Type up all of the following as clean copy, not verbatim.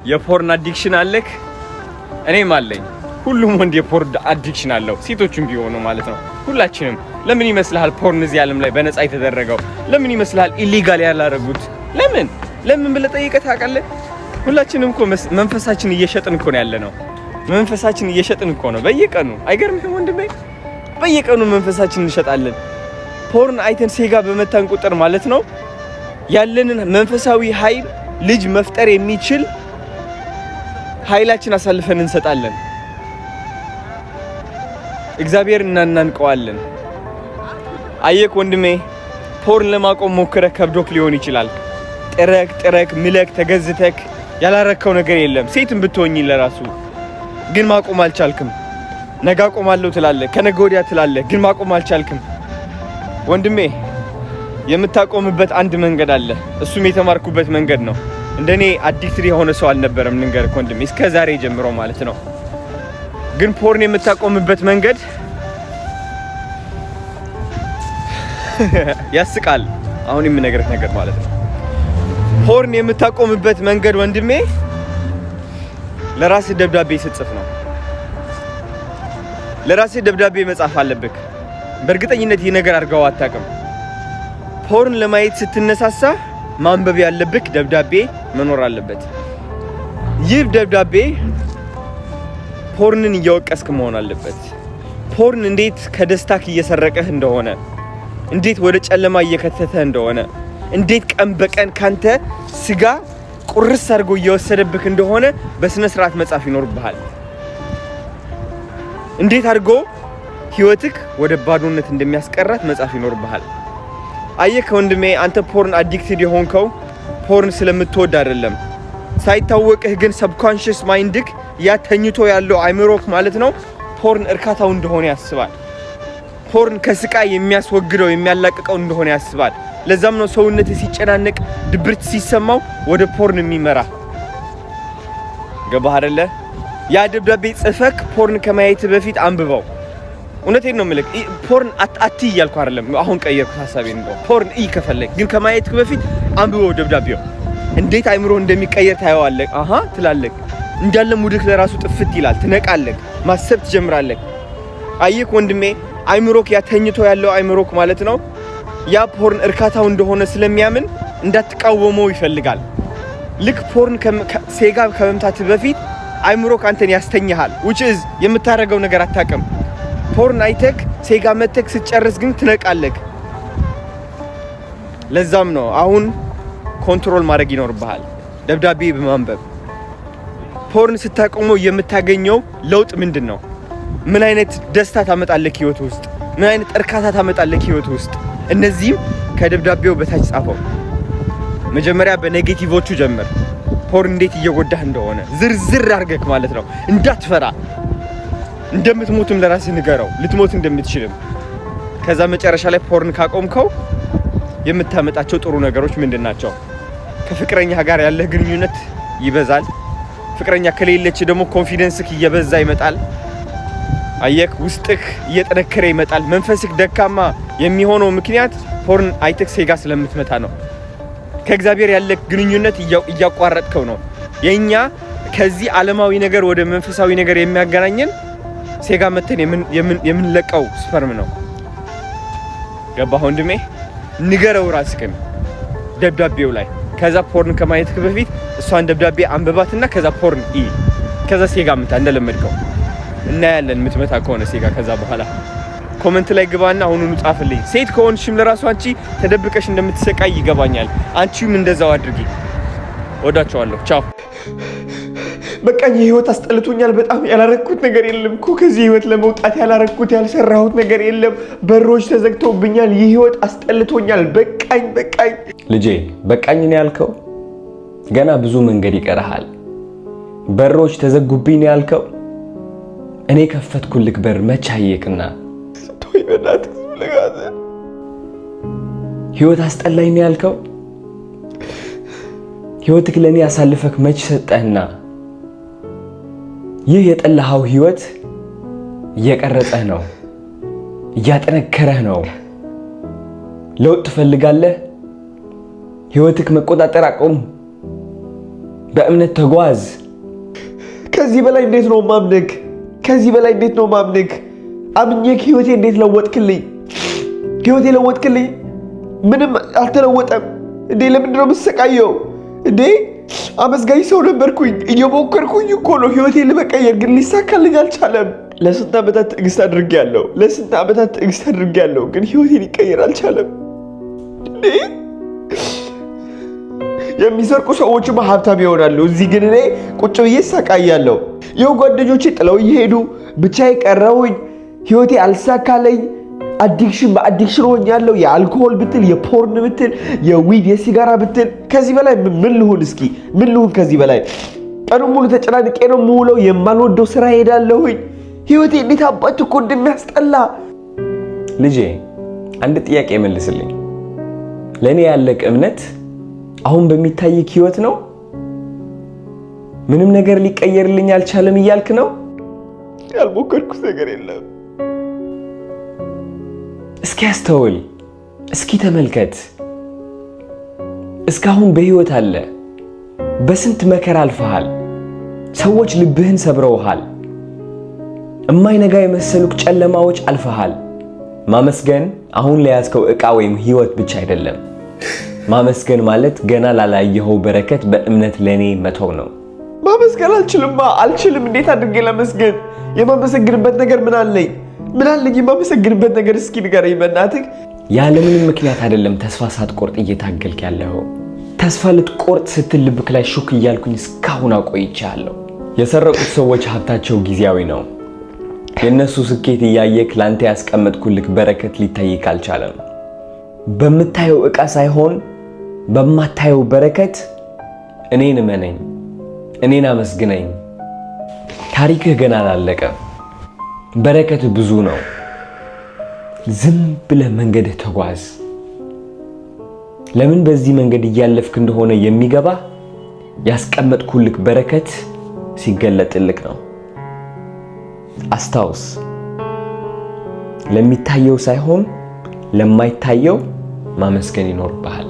የፖርን አዲክሽን አለክ? እኔም አለኝ። ሁሉም ወንድ የፖርን አዲክሽን አለው፣ ሴቶችም ቢሆኑ ማለት ነው። ሁላችንም። ለምን ይመስልሃል ፖርን እዚህ ዓለም ላይ በነፃ የተደረገው? ለምን ይመስልሃል ኢሊጋል ያላረጉት? ለምን ብለህ ጠይቀህ ታውቃለህ? ሁላችንም እኮ መንፈሳችን እየሸጥን እኮ ነው ያለነው። መንፈሳችን እየሸጥን እኮ ነው በየቀኑ። አይገርምህም ወንድሜ? በየቀኑ መንፈሳችን እንሸጣለን። ፖርን አይተን ሴጋ በመታን ቁጥር ማለት ነው ያለንን መንፈሳዊ ኃይል ልጅ መፍጠር የሚችል ኃይላችን አሳልፈን እንሰጣለን። እግዚአብሔር እናንቀዋለን። አየክ ወንድሜ፣ ፖርን ለማቆም ሞክረህ ከብዶክ ሊሆን ይችላል። ጥረክ ምለክ ተገዝተክ ያላረከው ነገር የለም። ሴትም ብትሆኚ ለራሱ ግን ማቆም አልቻልክም። ነገ አቆማለሁ ትላለህ፣ ከነገ ወዲያ ትላለህ፣ ግን ማቆም አልቻልክም። ወንድሜ የምታቆምበት አንድ መንገድ አለ። እሱም የተማርኩበት መንገድ ነው። እንደኔ አዲክትድ የሆነ ሰው አልነበረም ልንገርህ ወንድሜ፣ እስከ ዛሬ ጀምሮ ማለት ነው። ግን ፖርን የምታቆምበት መንገድ ያስቃል። አሁን የምነግርህ ነገር ማለት ነው። ፖርን የምታቆምበት መንገድ ወንድሜ ለራስህ ደብዳቤ ስትጽፍ ነው። ለራስህ ደብዳቤ መጻፍ አለብህ። በእርግጠኝነት ይህ ነገር አድርገው አታውቅም። ፖርን ለማየት ስትነሳሳ ማንበብ ያለብህ ደብዳቤ መኖር አለበት። ይህ ደብዳቤ ፖርንን እያወቀስክ መሆን አለበት። ፖርን እንዴት ከደስታክ እየሰረቀህ እንደሆነ፣ እንዴት ወደ ጨለማ እየከተተህ እንደሆነ፣ እንዴት ቀን በቀን ካንተ ስጋ ቁርስ አድርጎ እየወሰደብህ እንደሆነ በስነ ስርዓት መጻፍ ይኖርብሃል። እንዴት አድርጎ ህይወትክ ወደ ባዶነት እንደሚያስቀራት መጻፍ ይኖርብሃል። አየህ ወንድሜ፣ አንተ ፖርን አዲክትድ የሆንከው ፖርን ስለምትወድ አይደለም። ሳይታወቅህ ግን ሰብኮንሺየስ ማይንድክ ያ ተኝቶ ያለው አይምሮክ ማለት ነው ፖርን እርካታው እንደሆነ ያስባል። ፖርን ከስቃይ የሚያስወግደው የሚያላቅቀው እንደሆነ ያስባል። ለዛም ነው ሰውነትህ ሲጨናነቅ ድብርት ሲሰማው ወደ ፖርን የሚመራ። ገባህ አይደለ? ያ ደብዳቤ ጽፈክ ፖርን ከማየት በፊት አንብበው። እውነቴን ነው የምልህ። ፖርን አትይ እያልኩ አይደለም። አሁን ቀየርኩት ሐሳቤን ነው። ፖርን ከፈለክ ግን ከማየትክ በፊት አንብበው ደብዳቤው። እንዴት አይምሮ እንደሚቀየር ታየዋለህ። አሃ ትላለህ። እንዳለ ሙድክ ለራሱ ጥፍት ይላል። ትነቃለህ፣ ማሰብ ትጀምራለህ። አየክ ወንድሜ፣ አይምሮክ ያ ተኝቶ ያለው አይምሮክ ማለት ነው ያ ፖርን እርካታው እንደሆነ ስለሚያምን እንዳትቃወመው ይፈልጋል። ልክ ፖርን ሴጋ ከመምታት በፊት አይምሮክ አንተን ያስተኛሃል። which is የምታረገው ነገር አታውቅም። ፖርን አይተክ ሴጋ መተክ ስትጨርስ ግን ትነቃለህ። ለዛም ነው አሁን ኮንትሮል ማድረግ ይኖርብሃል ደብዳቤ በማንበብ። ፖርን ስታቆመው የምታገኘው ለውጥ ምንድነው? ምን አይነት ደስታ ታመጣለህ ህይወት ውስጥ? ምን አይነት እርካታ ታመጣለህ ህይወት ውስጥ? እነዚህም ከደብዳቤው በታች ጻፈው። መጀመሪያ በኔጌቲቮቹ ጀምር። ፖርን እንዴት እየጎዳህ እንደሆነ ዝርዝር አድርገህ ማለት ነው። እንዳትፈራ፣ እንደምትሞትም ለራስህ ንገረው፣ ልትሞት እንደምትችልም። ከዛ መጨረሻ ላይ ፖርን ካቆምከው የምታመጣቸው ጥሩ ነገሮች ምንድናቸው? ከፍቅረኛ ጋር ያለህ ግንኙነት ይበዛል። ፍቅረኛ ከሌለች ደግሞ ኮንፊደንስክ እየበዛ ይመጣል። አየክ ውስጥክ እየጠነከረ ይመጣል። መንፈስክ ደካማ የሚሆነው ምክንያት ፖርን አይተክ ሴጋ ስለምትመታ ነው። ከእግዚአብሔር ያለ ግንኙነት እያቋረጥከው ነው። የኛ ከዚህ ዓለማዊ ነገር ወደ መንፈሳዊ ነገር የሚያገናኘን ሴጋ መተን የምንለቀው ስፐርም ነው። ገባህ ወንድሜ? ንገረው ራስክን ደብዳቤው ላይ። ከዛ ፖርን ከማየትክ በፊት እሷን ደብዳቤ አንብባትና ከዛ ፖርን ከዛ ሴጋ መታ እንደለመድከው እናያለን። የምትመታ ከሆነ ሴጋ ከዛ በኋላ ኮሜንት ላይ ግባና አሁኑኑ ጻፍልኝ። ሴት ከሆንሽም ለራሱ አንቺ ተደብቀሽ እንደምትሰቃይ ይገባኛል። አንቺም እንደዛው አድርጊ። ወዳቸዋለሁ። ቻው። በቃኝ። ህይወት አስጠልቶኛል በጣም። ያላረኩት ነገር የለም እኮ ከዚህ ህይወት ለመውጣት ያላረኩት ያልሰራሁት ነገር የለም። በሮች ተዘግተውብኛል። ይህ ህይወት አስጠልቶኛል። በቃኝ። ልጄ በቃኝ ነው ያልከው? ገና ብዙ መንገድ ይቀርሃል። በሮች ተዘጉብኝ ነው ያልከው? እኔ ከፈትኩልክ በር መቼ አየክና? ህይወት አስጠላኝ ነው ያልከው? ህይወትክ ለኔ ያሳልፈክ መቼ ሰጠህና? ይህ የጠላኸው ህይወት እየቀረጸህ ነው፣ እያጠነከረህ ነው። ለውጥ ትፈልጋለህ? ህይወትክ መቆጣጠር አቁም። በእምነት ተጓዝ። ከዚህ በላይ እንዴት ነው ማምነክ? ከዚህ በላይ እንዴት ነው ማምነክ? አምኜክ ህይወቴ እንዴት ለወጥክልኝ? ህይወቴ ለወጥክልኝ። ምንም አልተለወጠም እንዴ? ለምንድን ነው የምትሰቃየው እንዴ? አመስጋኝ ሰው ነበርኩኝ። እየሞከርኩኝ እኮ ነው ህይወቴ ለመቀየር፣ ግን ሊሳካልኝ አልቻለም። ለስንት ዓመታት ትዕግስት አድርጌያለሁ፣ ግን ህይወቴ ሊቀየር አልቻለም እንዴ? የሚሰርቁ ሰዎችማ ሀብታም ይሆናሉ፣ እዚህ ግን እኔ ቁጭ ብዬ እሰቃያለሁ። ይኸው ጓደኞቼ ጥለው እየሄዱ ብቻዬ ቀረሁኝ። ህይወቴ አልሳካለኝ። በአዲክሽን ሆኛለሁ። የአልኮሆል ብትል፣ የፖርን ብትል፣ የዊድ የሲጋራ ብትል፣ ከዚህ በላይ ምን ልሁን? እስኪ ምን ልሁን ከዚህ በላይ? ቀኑን ሙሉ ተጨናንቄ ነው የምውለው። የማልወደው ስራ ሄዳለሁኝ። ህይወቴ እንዴት አባቱ እኮ እንደሚያስጠላ። ልጄ አንድ ጥያቄ መልስልኝ። ለእኔ ያለቅ እምነት አሁን በሚታይክ ህይወት ነው? ምንም ነገር ሊቀየርልኝ አልቻለም እያልክ ነው? ያልሞከርኩት ነገር የለም። እስኪ አስተውል፣ እስኪ ተመልከት። እስካሁን በህይወት አለ። በስንት መከራ አልፈሃል። ሰዎች ልብህን ሰብረውሃል። እማይነጋ የመሰሉክ ጨለማዎች አልፈሃል። ማመስገን አሁን ለያዝከው ዕቃ ወይም ህይወት ብቻ አይደለም። ማመስገን ማለት ገና ላላየኸው በረከት በእምነት ለኔ መተው ነው። ማመስገን አልችልም። እንዴት አድርጌ ለመስገን? የማመሰግንበት ነገር ምን አለኝ? የማመሰግንበት ነገር እስኪ ንገረኝ በእናትህ። ያለምንም ምክንያት አይደለም ተስፋ ሳትቆርጥ እየታገልክ ያለው። ተስፋ ልትቆርጥ ስትል ልብክ ላይ ሹክ እያልኩኝ እስካሁን አቆይቻለሁ። የሰረቁት ሰዎች ሀብታቸው ጊዜያዊ ነው። የነሱ ስኬት እያየክ ላንተ ያስቀመጥኩልክ በረከት ሊታይክ አልቻለም። በምታየው ዕቃ ሳይሆን በማታየው በረከት እኔን እመነኝ፣ እኔን አመስግነኝ። ታሪክህ ገና አላለቀም። በረከት ብዙ ነው። ዝም ብለህ መንገድህ ተጓዝ። ለምን በዚህ መንገድ እያለፍክ እንደሆነ የሚገባህ ያስቀመጥኩልክ በረከት ሲገለጥልክ ነው። አስታውስ፣ ለሚታየው ሳይሆን ለማይታየው ማመስገን ይኖርብሃል።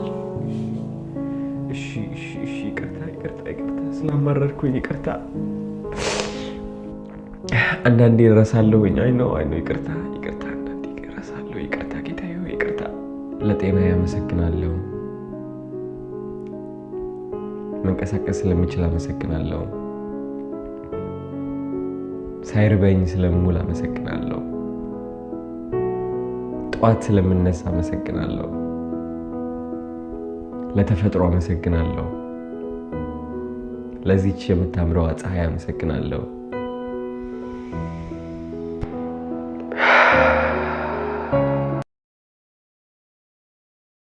እሺ፣ ይቅርታ ስላማረርኩኝ ይቅርታ። አንዳንዴ እረሳለሁኝ። አይ ነው ይቅርታ። አንዳንዴ እረሳለሁ። ይቅርታ ጌታዬ፣ ይቅርታ። ለጤና ያመሰግናለሁ። መንቀሳቀስ ስለምችል አመሰግናለሁ። ሳይርበኝ ስለምውል አመሰግናለሁ። ጠዋት ስለምነሳ አመሰግናለሁ። ለተፈጥሮ አመሰግናለሁ። ለዚች የምታምረው ፀሐይ አመሰግናለሁ።